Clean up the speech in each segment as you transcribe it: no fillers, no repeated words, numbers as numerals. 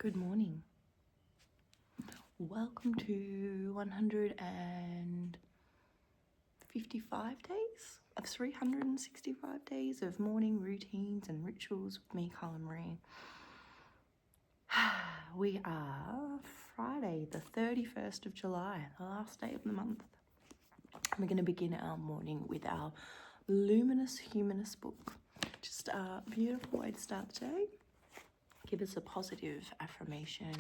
Good morning. Welcome to 155 days of 365 days of morning routines and rituals with me, Karla Maree. We are Friday, the 31st of July, the last day of the month. We're going to begin our morning with our Luminous Humanist book. Just a beautiful way to start the day. Give us a positive affirmation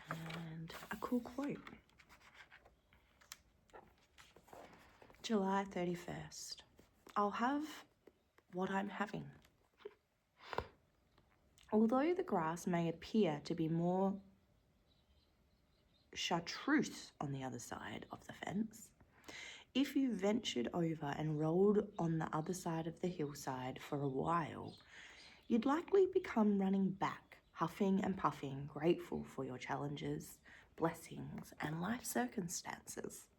and a cool quote. July 31st. I'll have what I'm having. Although the grass may appear to be more chartreuse on the other side of the fence, if you ventured over and rolled on the other side of the hillside for a while, you'd likely become running back, huffing and puffing, grateful for your challenges, blessings, and life circumstances.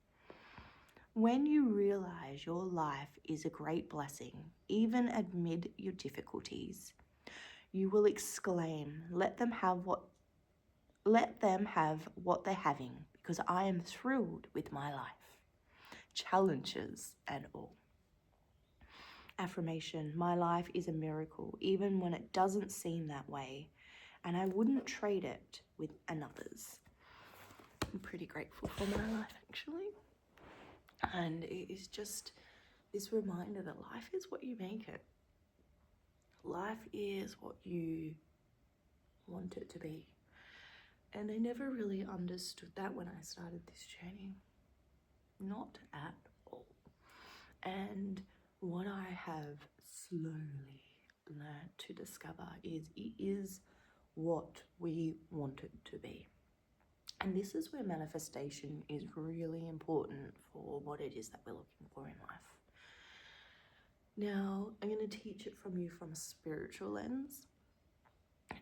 When you realize your life is a great blessing, even amid your difficulties, you will exclaim, let them have what they're having, because I am thrilled with my life, challenges and all. Affirmation, my life is a miracle, even when it doesn't seem that way, and I wouldn't trade it with another's. I'm pretty grateful for my life, actually. And it is just this reminder that life is what you make it. Life is what you want it to be. And I never really understood that when I started this journey. Not at all. And what I have slowly learned to discover is it is what we want it to be. And this is where manifestation is really important for what it is that we're looking for in life. Now, I'm going to teach it from a spiritual lens.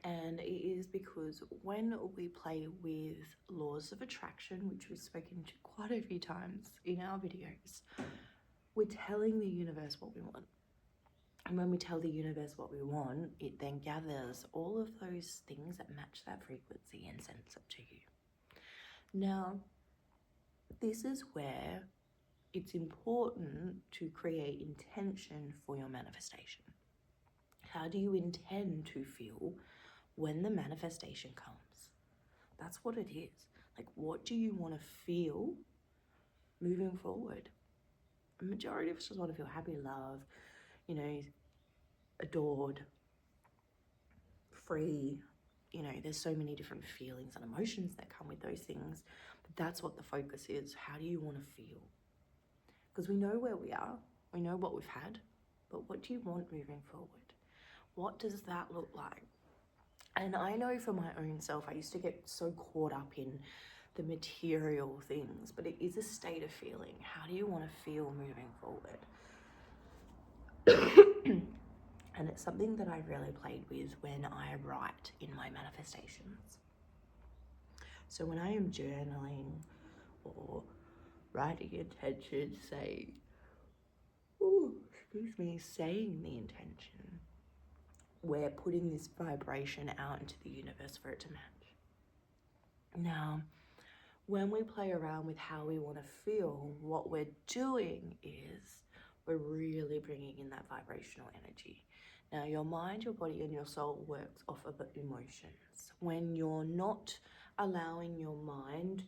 And it is because when we play with laws of attraction, which we've spoken to quite a few times in our videos, we're telling the universe what we want. And when we tell the universe what we want, it then gathers all of those things that match that frequency and sends it to you. Now, this is where it's important to create intention for your manifestation. How do you intend to feel when the manifestation comes? That's what it is. Like, what do you want to feel moving forward? The majority of us just want to feel happy, loved, adored, free. There's so many different feelings and emotions that come with those things. But that's what the focus is. How do you want to feel? Because we know where we are. We know what we've had. But what do you want moving forward? What does that look like? And I know for my own self, I used to get so caught up in the material things, but it is a state of feeling. How do you want to feel moving forward? And it's something that I really played with when I write in my manifestations. So when I am journaling or writing intention, saying the intention, we're putting this vibration out into the universe for it to match. Now, when we play around with how we want to feel, what we're doing is we're really bringing in that vibrational energy. Now, your mind, your body, and your soul works off of emotions. When you're not allowing your mind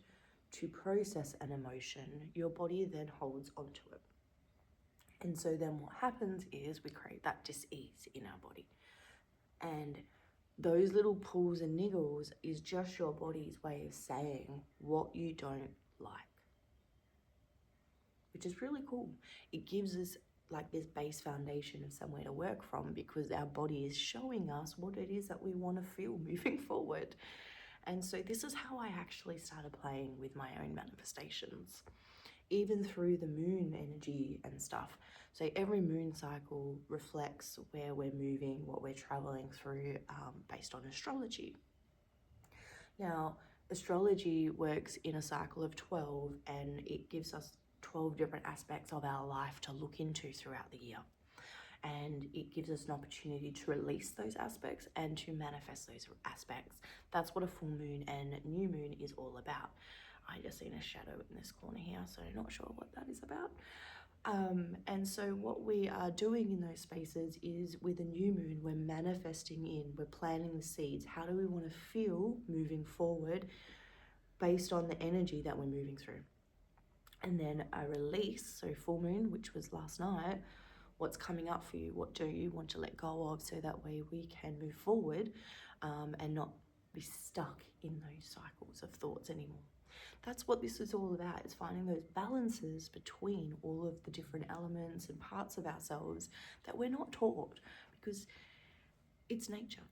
to process an emotion, your body then holds onto it. And so then what happens is we create that dis-ease in our body. And those little pulls and niggles is just your body's way of saying what you don't like, which is really cool. It gives us like this base foundation of somewhere to work from, because our body is showing us what it is that we want to feel moving forward. And so this is how I actually started playing with my own manifestations, even through the moon energy and stuff. So every moon cycle reflects where we're moving, what we're traveling through, based on astrology. Now, astrology works in a cycle of 12, and it gives us 12 different aspects of our life to look into throughout the year. and it gives us an opportunity to release those aspects and to manifest those aspects. That's what a full moon and new moon is all about. I just seen a shadow in this corner here, so I'm not sure what that is about. And so what we are doing in those spaces is, with a new moon, we're manifesting in, we're planting the seeds. How do we want to feel moving forward based on the energy that we're moving through? And then a release, so full moon, which was last night, what's coming up for you? What do you want to let go of, so that way we can move forward and not be stuck in those cycles of thoughts anymore. That's what this is all about, is finding those balances between all of the different elements and parts of ourselves that we're not taught, because it's nature.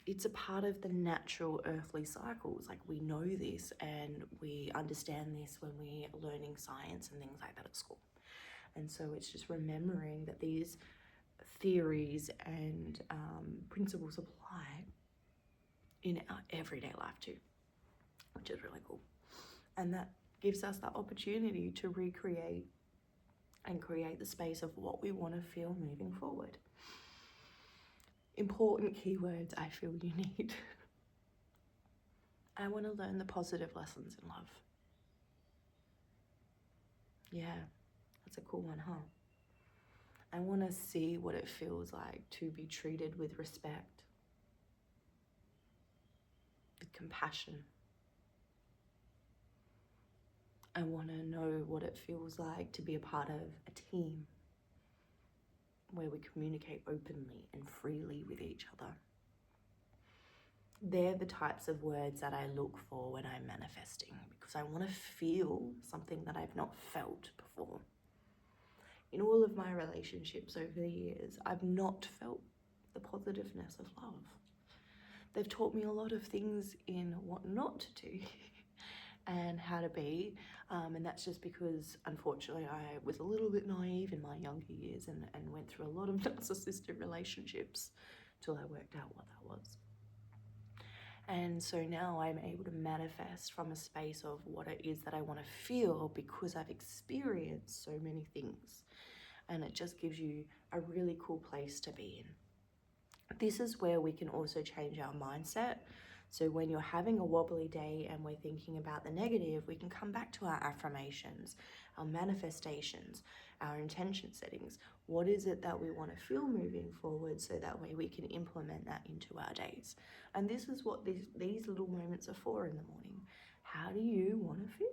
It's a part of the natural earthly cycles. Like, we know this and we understand this when we're learning science and things like that at school. And so it's just remembering that these theories and principles apply in our everyday life too, which is really cool. And that gives us that opportunity to recreate and create the space of what we want to feel moving forward. Important keywords I feel you need. I want to learn the positive lessons in love. Yeah, that's a cool one, huh? I want to see what it feels like to be treated with respect, with compassion. I want to know what it feels like to be a part of a team where we communicate openly and freely with each other. They're the types of words that I look for when I'm manifesting, because I want to feel something that I've not felt before. In all of my relationships over the years, I've not felt the positiveness of love. They've taught me a lot of things in what not to do and how to be, and that's just because, unfortunately, I was a little bit naive in my younger years and went through a lot of narcissistic relationships till I worked out what that was. And so now I'm able to manifest from a space of what it is that I want to feel, because I've experienced so many things, and it just gives you a really cool place to be in. This is where we can also change our mindset. So when you're having a wobbly day and we're thinking about the negative, we can come back to our affirmations, our manifestations, our intention settings. What is it that we want to feel moving forward, so that way we can implement that into our days? And this is what these little moments are for in the morning. How do you want to feel?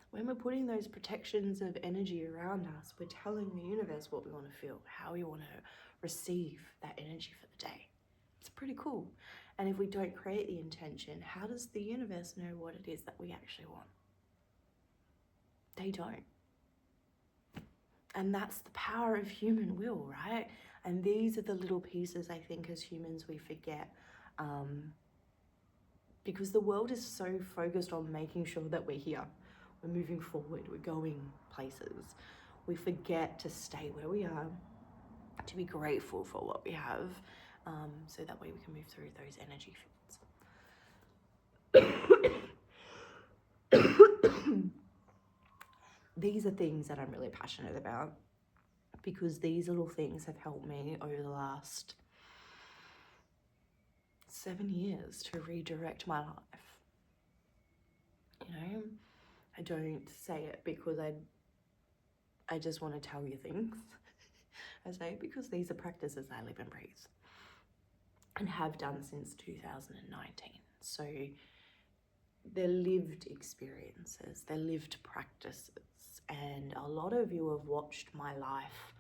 When we're putting those protections of energy around us, we're telling the universe what we want to feel, how we want to receive that energy for the day. It's pretty cool. And if we don't create the intention, how does the universe know what it is that we actually want? They don't. And that's the power of human will, right? And these are the little pieces, I think, as humans we forget, because the world is so focused on making sure that we're here, we're moving forward, we're going places. We forget to stay where we are, to be grateful for what we have, so that way we can move through those energy fields. These are things that I'm really passionate about, because these little things have helped me over the last 7 years to redirect my life. You know, I don't say it because I just want to tell you things. I say it because these are practices I live and breathe, and have done since 2019. So they're lived experiences, they're lived practices, and a lot of you have watched my life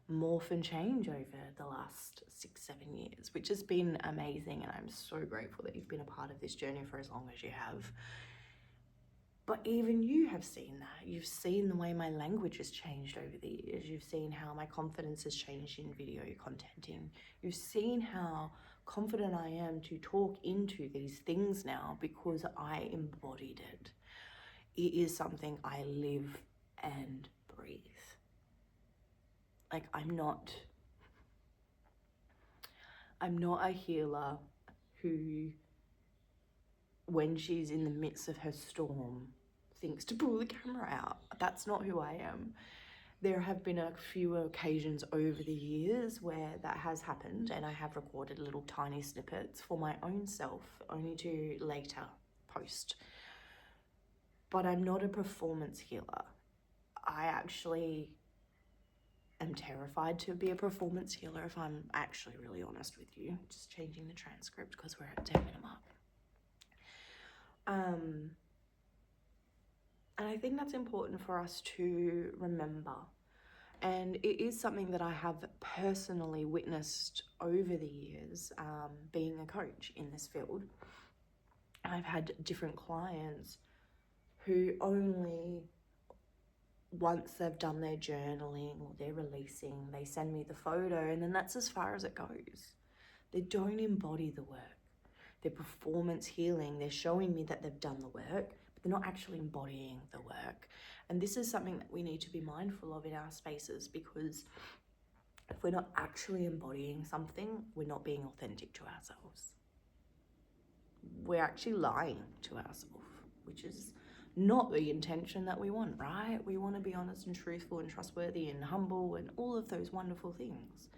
morph and change over the last 6-7 years, which has been amazing, and I'm so grateful that you've been a part of this journey for as long as you have. But even you have seen that. You've seen the way my language has changed over the years. You've seen how my confidence has changed in video contenting. You've seen how confident I am to talk into these things now, because I embodied it. It is something I live and breathe. Like, I'm not a healer who, when she's in the midst of her storm, thinks to pull the camera out. That's not who I am. There have been a few occasions over the years where that has happened, and I have recorded little tiny snippets for my own self, only to later post. But I'm not a performance healer. I actually am terrified to be a performance healer, if I'm actually really honest with you. Just changing the transcript because we're at 10-minute mark. And I think that's important for us to remember. And it is something that I have personally witnessed over the years, being a coach in this field. I've had different clients who only once they've done their journaling or their releasing, they send me the photo, and then that's as far as it goes. They don't embody the work. They're performance healing. They're showing me that they've done the work, but they're not actually embodying the work. And this is something that we need to be mindful of in our spaces, because if we're not actually embodying something, we're not being authentic to ourselves. We're actually lying to ourselves, which is not the intention that we want, right? We want to be honest and truthful and trustworthy and humble and all of those wonderful things.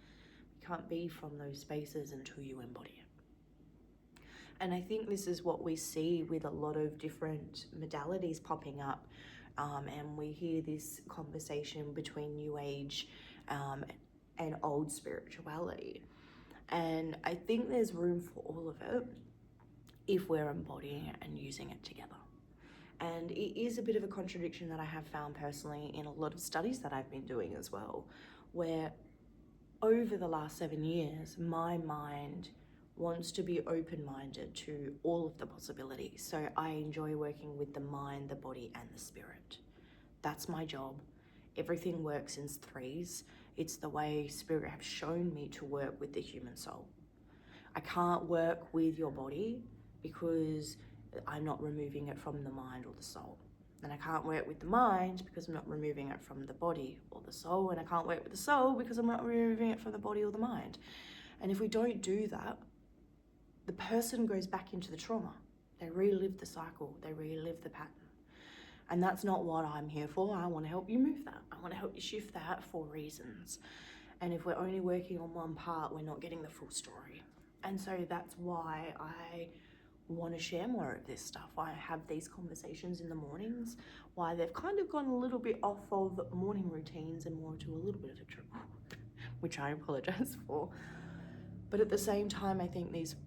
You can't be from those spaces until you embody it. And I think this is what we see with a lot of different modalities popping up. And we hear this conversation between New Age and old spirituality. And I think there's room for all of it if we're embodying it and using it together. And it is a bit of a contradiction that I have found personally in a lot of studies that I've been doing as well, where over the last 7 years, my mind wants to be open-minded to all of the possibilities. So I enjoy working with the mind, the body, and the spirit. That's my job. Everything works in threes. It's the way spirit have shown me to work with the human soul. I can't work with your body because I'm not removing it from the mind or the soul. And I can't work with the mind because I'm not removing it from the body or the soul. And I can't work with the soul because I'm not removing it from the body or the mind. And if we don't do that, the person goes back into the trauma. They relive the cycle. They relive the pattern. And that's not what I'm here for. I want to help you move that. I want to help you shift that for reasons. And if we're only working on one part, we're not getting the full story. And so that's why I want to share more of this stuff. I have these conversations in the mornings, why they've kind of gone a little bit off of morning routines and more to a little bit of a trip, which I apologize for. But at the same time, I think these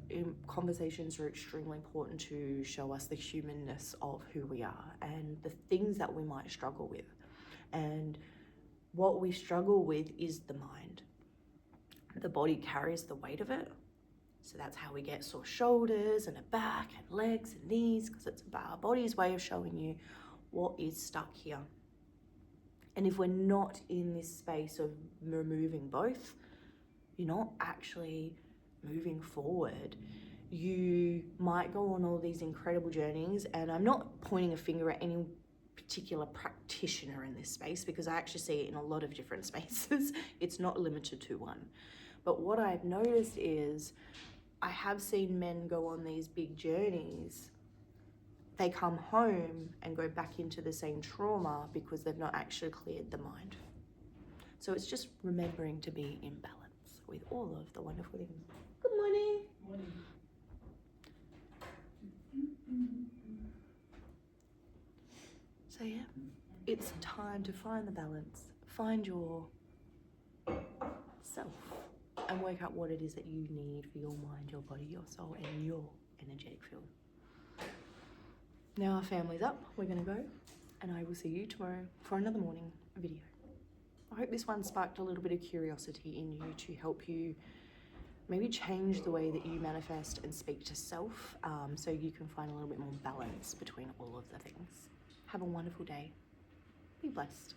conversations are extremely important to show us the humanness of who we are and the things that we might struggle with. And what we struggle with is the mind. The body carries the weight of it. So that's how we get sore shoulders and a back and legs and knees, because it's our body's way of showing you what is stuck here. And if we're not in this space of removing both, you're not actually moving forward. You might go on all these incredible journeys, and I'm not pointing a finger at any particular practitioner in this space, because I actually see it in a lot of different spaces. It's not limited to one. But what I've noticed is I have seen men go on these big journeys. They come home and go back into the same trauma because they've not actually cleared the mind. So it's just remembering to be in balance with all of the wonderful things. Good morning. Morning. So yeah, it's time to find the balance, find your self, and work out what it is that you need for your mind, your body, your soul, and your energetic field. Now our family's up, we're gonna go, and I will see you tomorrow for another morning video. I hope this one sparked a little bit of curiosity in you to help you maybe change the way that you manifest and speak to self, so you can find a little bit more balance between all of the things. Have a wonderful day. Be blessed.